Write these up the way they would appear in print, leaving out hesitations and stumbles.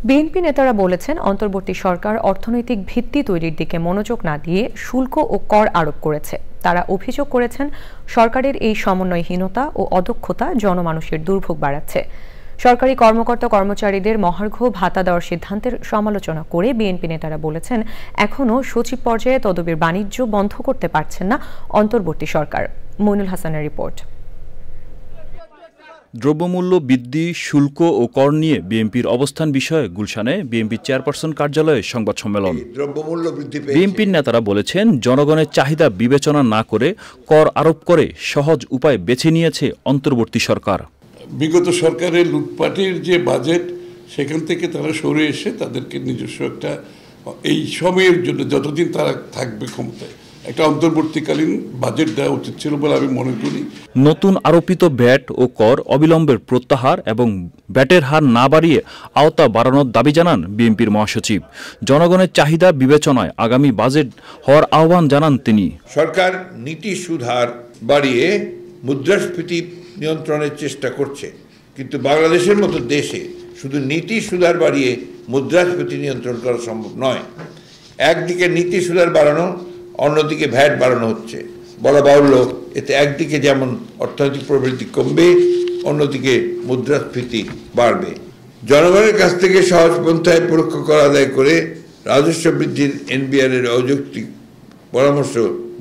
BNP নেতারা বলেছেন, অন্তর্বর্তী সরকার অর্থনৈতিক ভিত্তি তৈরির দিকে মনোযোগ না দিয়ে শুল্ক ও কর আরোপ করেছে। তারা অভিযোগ করেছেন, সরকারের এই সমন্বয়হীনতা ও অদক্ষতা জনমানুষের দুর্ভোগ বাড়াচ্ছে। সরকারি কর্মকর্তা কর্মচারীদের মহার্ঘ ভাতা দেওয়ার সিদ্ধান্তের সমালোচনা করে বিএনপি নেতারা বলেছেন, এখনও সচিব পর্যায়ে তদবির বাণিজ্য বন্ধ করতে পারছেন না অন্তর্বর্তী সরকার। মইনুল হাসানের রিপোর্ট। দ্রব্যমূল্য বৃদ্ধি, শুল্ক ও কর নিয়ে বিএনপির অবস্থান বিষয়ে গুলশানে বিএনপি চেয়ারপারসন কার্যালয়ে সংবাদ সম্মেলন। বিএনপির নেতারা বলেছেন, জনগণের চাহিদা বিবেচনা না করে কর আরোপ করে সহজ উপায় বেছে নিয়েছে অন্তর্বর্তী সরকার। বিগত সরকারের লুটপাটের যে বাজেট, সেখান থেকে তারা সরে এসে তাদেরকে নিজস্ব একটা এই সময়ের জন্য যতদিন তারা থাকবে ক্ষমতায় একটা অন্তর্বর্তীকালীন বাজেট দেওয়া উচিত ছিল বলে আমি মনে করি। নতুন আরোপিত ভ্যাট ও কর অবিলম্বের প্রত্যাহার এবং ভ্যাটের হার না বাড়িয়ে আওতা বাড়ানোর দাবি জানান বিএনপির মহাসচিব। জনগণের চাহিদা বিবেচনায় আগামী বাজেট হওয়ার আহ্বান জানান তিনি। সরকার নীতি সুধার বাড়িয়ে মুদ্রাস্ফীতি নিয়ন্ত্রণের চেষ্টা করছে, কিন্তু বাংলাদেশের মতো দেশে শুধু নীতি সুধার বাড়িয়ে মুদ্রাস্ফীতি নিয়ন্ত্রণ করা সম্ভব নয়। একদিকে নীতি সুধার বাড়ানো, অন্যদিকে ভ্যাট বাড়ানো হচ্ছে। বলা বাহুল্য, এতে একদিকে যেমন অর্থনৈতিক প্রবৃদ্ধি কমবে, অন্যদিকে মুদ্রাস্ফীতি বাড়বে। জনগণের কাছ থেকে সহজ পন্থায় পরোক্ষ কর আদায় করে রাজস্ব বৃদ্ধির এনবিআর এর অযৌক্তিক পরামর্শ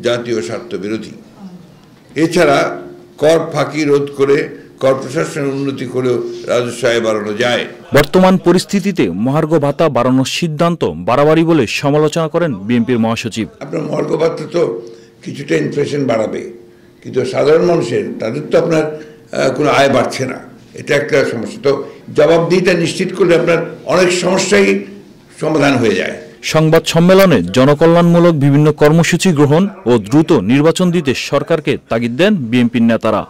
জাতীয় স্বার্থ বিরোধী। এছাড়া কর ফাঁকি রোধ করে কর প্রশাসনের উন্নতি করেও রাজস্ব আয় বাড়ানো যায়। বর্তমান পরিস্থিতিতে মহার্ঘ ভাতা বাড়ানোর সিদ্ধান্ত বাড়াবাড়ি বলে সমালোচনা করেন বিএনপির মহাসচিব। আপনার মহার্ঘ ভাতা তো কিছুটা ইনফ্লেশন বাড়াবে, কিন্তু সাধারণ মানুষের তাদের তো আপনার কোনো আয় বাড়ছে না, এটা একটা সমস্যা। তো জবাবদিহিতা নিশ্চিত করলে আপনার অনেক সমস্যাই সমাধান হয়ে যায়। সংবাদ সম্মেলনে জনকল্যাণমূলক বিভিন্ন কর্মসূচি গ্রহণ ও দ্রুত নির্বাচন দিতে সরকারকে তাগিদ দেন বিএনপির নেতারা।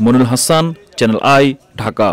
Monirul Hasan, channel I, Dhaka.